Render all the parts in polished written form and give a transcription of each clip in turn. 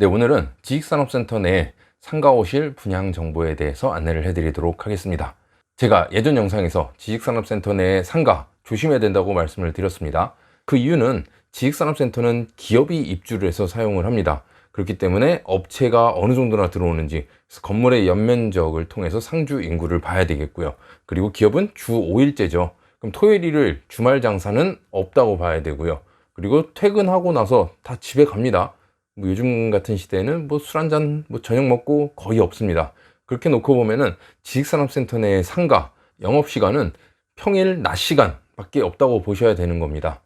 네, 오늘은 지식산업센터 내 상가호실 분양 정보에 대해서 안내를 해드리도록 하겠습니다. 제가 예전 영상에서 지식산업센터 내 상가 조심해야 된다고 말씀을 드렸습니다. 그 이유는 지식산업센터는 기업이 입주를 해서 사용을 합니다. 그렇기 때문에 업체가 어느 정도나 들어오는지 건물의 연면적을 통해서 상주 인구를 봐야 되겠고요. 그리고 기업은 주 5일제죠. 그럼 토요일 일요일 주말 장사는 없다고 봐야 되고요. 그리고 퇴근하고 나서 다 집에 갑니다. 요즘 같은 시대에는 술 한잔 저녁 먹고 거의 없습니다. 그렇게 놓고 보면은 지식산업센터 내 상가 영업시간은 평일 낮 시간 밖에 없다고 보셔야 되는 겁니다.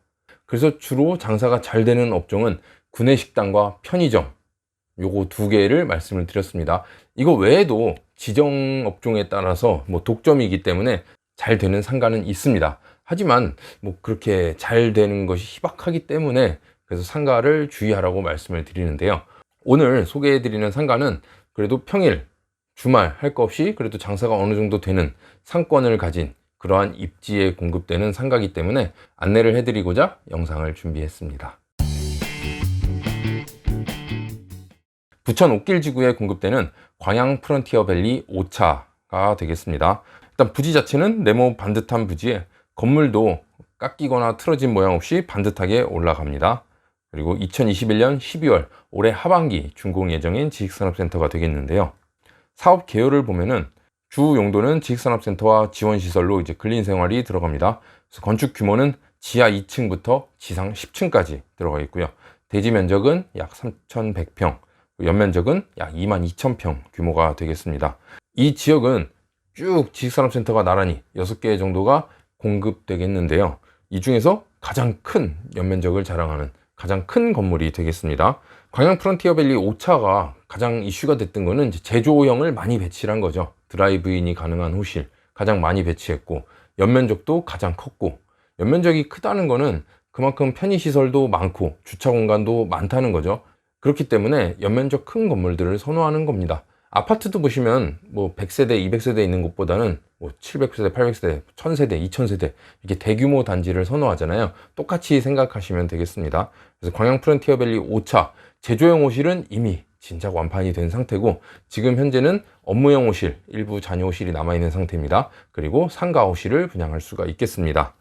그래서 주로 장사가 잘 되는 업종은 구내식당과 편의점, 요거 두 개를 말씀을 드렸습니다. 이거 외에도 지정 업종에 따라서 독점이기 때문에 잘 되는 상가는 있습니다. 하지만 그렇게 잘 되는 것이 희박하기 때문에 그래서 상가를 주의하라고 말씀을 드리는데요. 오늘 소개해 드리는 상가는 그래도 평일, 주말 할 거 없이 그래도 장사가 어느 정도 되는 상권을 가진 그러한 입지에 공급되는 상가이기 때문에 안내를 해 드리고자 영상을 준비했습니다. 부천 옥길지구에 공급되는 광양 프론티어밸리 5차가 되겠습니다. 일단 부지 자체는 네모 반듯한 부지에 건물도 깎이거나 틀어진 모양 없이 반듯하게 올라갑니다. 그리고 2021년 12월 올해 하반기 준공 예정인 지식산업센터가 되겠는데요. 사업 개요를 보면은 주 용도는 지식산업센터와 지원시설로 근린생활이 들어갑니다. 그래서 건축 규모는 지하 2층부터 지상 10층까지 들어가 있고요. 대지 면적은 약 3,100평, 연면적은 약 22,000평 규모가 되겠습니다. 이 지역은 쭉 지식산업센터가 나란히 6개 정도가 공급되겠는데요. 이 중에서 가장 큰 연면적을 자랑하는 가장 큰 건물이 되겠습니다. 광양 프론티어밸리 5차가 가장 이슈가 됐던 거는 제조형을 많이 배치한 거죠. 드라이브인이 가능한 호실 가장 많이 배치했고, 연면적도 가장 컸고, 연면적이 크다는 거는 그만큼 편의시설도 많고 주차 공간도 많다는 거죠. 그렇기 때문에 연면적 큰 건물들을 선호하는 겁니다. 아파트도 보시면 100세대, 200세대 있는 곳보다는 700세대, 800세대, 1000세대, 2000세대 이렇게 대규모 단지를 선호하잖아요. 똑같이 생각하시면 되겠습니다. 그래서 광양 프론티어밸리 5차 제조형 호실은 이미 진작 완판이 된 상태고, 지금 현재는 업무용 호실, 일부 잔여 호실이 남아있는 상태입니다. 그리고 상가 호실을 분양할 수가 있겠습니다.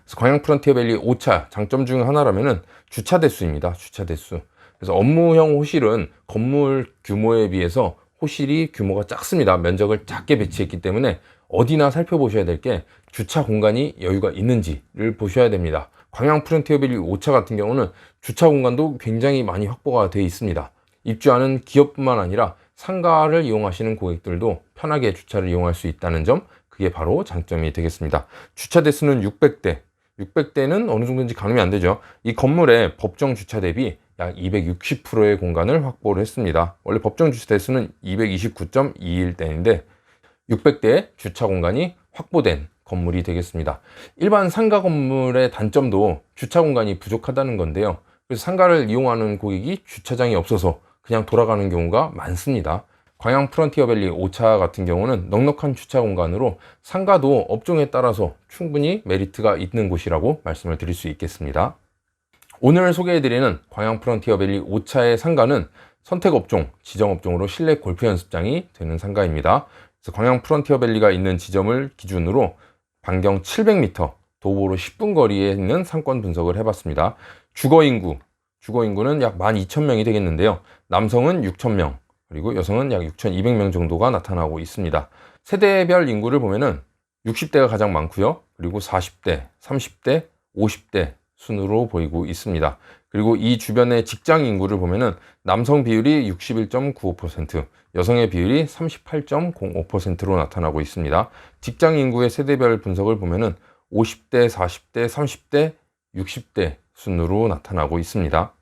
그래서 광양 프론티어밸리 5차 장점 중 하나라면은 주차 대수입니다. 주차 대수. 그래서 업무형 호실은 건물 규모에 비해서 호실이 규모가 작습니다. 면적을 작게 배치했기 때문에 어디나 살펴보셔야 될 게 주차 공간이 여유가 있는지를 보셔야 됩니다. 광양 프론티어밸리 5차 같은 경우는 주차 공간도 굉장히 많이 확보가 되어 있습니다. 입주하는 기업뿐만 아니라 상가를 이용하시는 고객들도 편하게 주차를 이용할 수 있다는 점, 그게 바로 장점이 되겠습니다. 주차 대수는 600대, 600대는 어느 정도인지 가늠이 안 되죠. 이 건물의 법정 주차 대비 약 260%의 공간을 확보를 했습니다. 원래 법정 주차 대수는 229.21대인데 600대의 주차 공간이 확보된 건물이 되겠습니다. 일반 상가 건물의 단점도 주차 공간이 부족하다는 건데요. 그래서 상가를 이용하는 고객이 주차장이 없어서 그냥 돌아가는 경우가 많습니다. 광양 프론티어밸리 5차 같은 경우는 넉넉한 주차 공간으로 상가도 업종에 따라서 충분히 메리트가 있는 곳이라고 말씀을 드릴 수 있겠습니다. 오늘 소개해드리는 광양 프론티어밸리 5차의 상가는 선택업종, 지정업종으로 실내 골프 연습장이 되는 상가입니다. 그래서 광양 프론티어밸리가 있는 지점을 기준으로 반경 700m, 도보로 10분 거리에 있는 상권 분석을 해봤습니다. 주거인구는 약 12,000명이 되겠는데요. 남성은 6,000명, 그리고 여성은 약 6,200명 정도가 나타나고 있습니다. 세대별 인구를 보면은 60대가 가장 많고요. 그리고 40대, 30대, 50대 순으로 보이고 있습니다. 그리고 이 주변의 직장 인구를 보면은 남성 비율이 61.95%, 여성의 비율이 38.05%로 나타나고 있습니다. 직장 인구의 세대별 분석을 보면은 50대, 40대, 30대, 60대 순으로 나타나고 있습니다.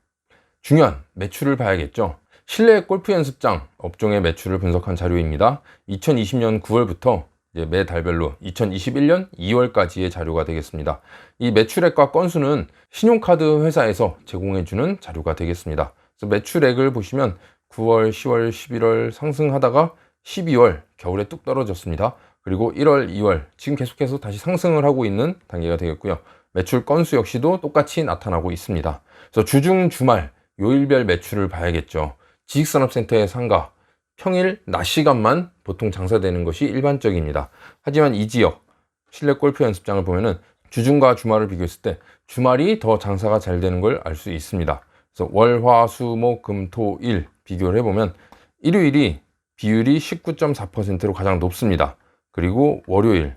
중요한 매출을 봐야겠죠. 실내 골프 연습장 업종의 매출을 분석한 자료입니다. 2020년 9월부터 매 달별로 2021년 2월까지의 자료가 되겠습니다. 이 매출액과 건수는 신용카드 회사에서 제공해주는 자료가 되겠습니다. 그래서 매출액을 보시면 9월, 10월, 11월 상승하다가 12월 겨울에 뚝 떨어졌습니다. 그리고 1월, 2월 지금 계속해서 다시 상승을 하고 있는 단계가 되겠고요. 매출 건수 역시도 똑같이 나타나고 있습니다. 그래서 주중, 주말, 요일별 매출을 봐야겠죠. 지식산업센터의 상가 평일 낮 시간만 보통 장사되는 것이 일반적입니다. 하지만 이 지역 실내 골프 연습장을 보면은 주중과 주말을 비교했을 때 주말이 더 장사가 잘 되는 걸 알 수 있습니다. 그래서 월, 화, 수, 목, 금, 토, 일 비교를 해보면 일요일이 비율이 19.4%로 가장 높습니다. 그리고 월요일,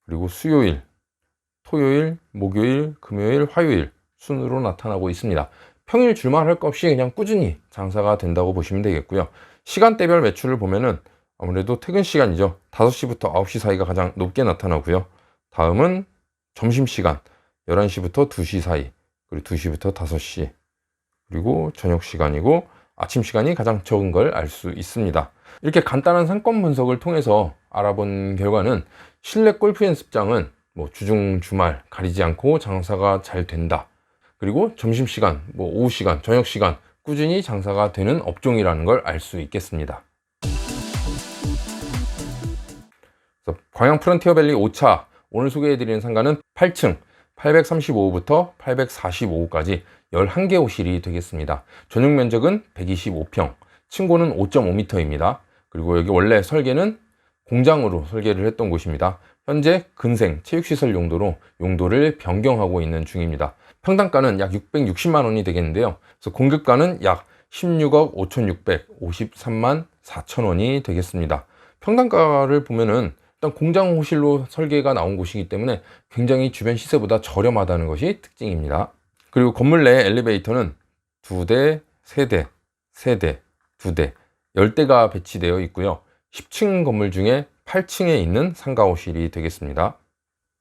그리고 수요일, 토요일, 목요일, 금요일, 화요일 순으로 나타나고 있습니다. 평일 주말 할 것 없이 그냥 꾸준히 장사가 된다고 보시면 되겠고요. 시간대별 매출을 보면은 아무래도 퇴근 시간이죠. 5시부터 9시 사이가 가장 높게 나타나고요. 다음은 점심시간 11시부터 2시 사이, 그리고 2시부터 5시, 그리고 저녁 시간이고 아침 시간이 가장 적은 걸 알 수 있습니다. 이렇게 간단한 상권 분석을 통해서 알아본 결과는 실내 골프 연습장은 주중 주말 가리지 않고 장사가 잘 된다. 그리고 점심시간, 오후 시간, 저녁 시간 꾸준히 장사가 되는 업종이라는 걸 알 수 있겠습니다. 광양 프론티어밸리 5차 오늘 소개해드리는 상가는 8층 835호부터 845호까지 11개 호실이 되겠습니다. 전용 면적은 125평, 층고는 5.5m입니다. 그리고 여기 원래 설계는 공장으로 설계를 했던 곳입니다. 현재 근생 체육시설 용도로 용도를 변경하고 있는 중입니다. 평당가는 약 660만 원이 되겠는데요. 그래서 공급가는 약 16억 5,653만 4천 원이 되겠습니다. 평당가를 보면은 일단 공장 호실로 설계가 나온 곳이기 때문에 굉장히 주변 시세보다 저렴하다는 것이 특징입니다. 그리고 건물 내 엘리베이터는 2대, 3대, 3대, 2대, 10대가 배치되어 있고요. 10층 건물 중에 8층에 있는 상가 호실이 되겠습니다.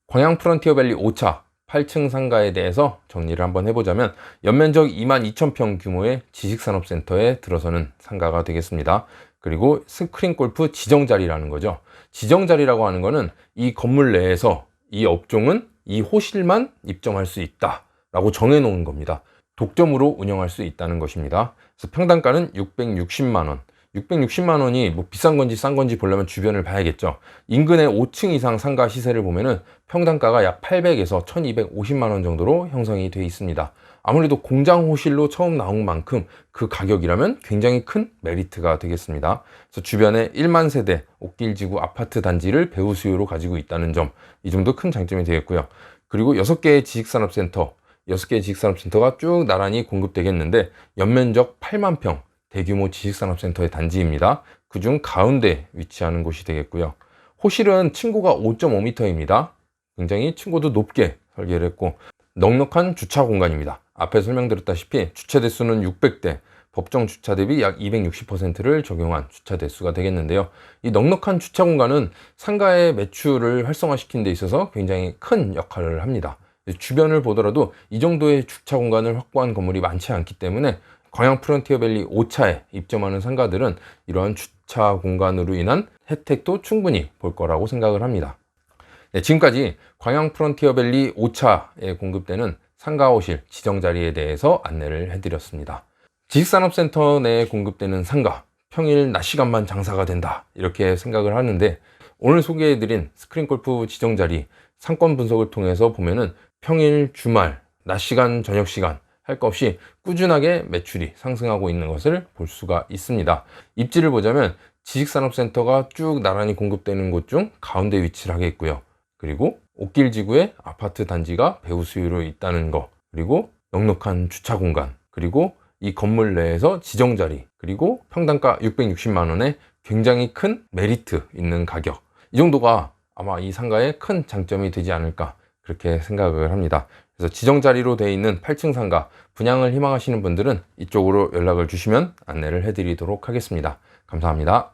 광양 프론티어밸리 5차 8층 상가에 대해서 정리를 한번 해보자면 연면적 22,000평 규모의 지식산업센터에 들어서는 상가가 되겠습니다. 그리고 스크린 골프 지정자리라는 거죠. 지정자리라고 하는 거는 이 건물 내에서 이 업종은 이 호실만 입점할 수 있다 라고 정해놓은 겁니다. 독점으로 운영할 수 있다는 것입니다. 그래서 평당가는 660만 원. 660만 원이 비싼 건지 싼 건지 보려면 주변을 봐야겠죠. 인근의 5층 이상 상가 시세를 보면은 평당가가 약 800에서 1250만 원 정도로 형성이 되어 있습니다. 아무래도 공장 호실로 처음 나온 만큼 그 가격이라면 굉장히 큰 메리트가 되겠습니다. 그래서 주변에 1만 세대 옥길지구 아파트 단지를 배후 수요로 가지고 있다는 점, 이 점도 큰 장점이 되겠고요. 그리고 6개의 지식산업센터, 6개의 지식산업센터가 쭉 나란히 공급되겠는데 연면적 8만 평 대규모 지식산업센터의 단지입니다. 그중 가운데 위치하는 곳이 되겠고요. 호실은 층고가 5.5m입니다. 굉장히 층고도 높게 설계를 했고 넉넉한 주차 공간입니다. 앞에 설명드렸다시피 주차 대수는 600대, 법정 주차 대비 약 260%를 적용한 주차 대수가 되겠는데요. 이 넉넉한 주차 공간은 상가의 매출을 활성화시키는 데 있어서 굉장히 큰 역할을 합니다. 주변을 보더라도 이 정도의 주차 공간을 확보한 건물이 많지 않기 때문에 광양 프론티어밸리 5차에 입점하는 상가들은 이러한 주차 공간으로 인한 혜택도 충분히 볼 거라고 생각을 합니다. 네, 지금까지 광양 프론티어밸리 5차에 공급되는 상가호실 지정자리에 대해서 안내를 해드렸습니다. 지식산업센터 내에 공급되는 상가, 평일 낮 시간만 장사가 된다 이렇게 생각을 하는데 오늘 소개해드린 스크린골프 지정자리 상권 분석을 통해서 보면은 평일, 주말, 낮 시간, 저녁 시간 할 것 없이 꾸준하게 매출이 상승하고 있는 것을 볼 수가 있습니다. 입지를 보자면 지식산업센터가 쭉 나란히 공급되는 곳 중 가운데 위치를 하게 있고요. 그리고 옥길지구에 아파트 단지가 배후 수요로 있다는 거, 그리고 넉넉한 주차 공간, 그리고 이 건물 내에서 지정자리, 그리고 평당가 660만 원에 굉장히 큰 메리트 있는 가격, 이 정도가 아마 이 상가의 큰 장점이 되지 않을까 그렇게 생각을 합니다. 그래서 지정자리로 되어 있는 8층 상가 분양을 희망하시는 분들은 이쪽으로 연락을 주시면 안내를 해드리도록 하겠습니다. 감사합니다.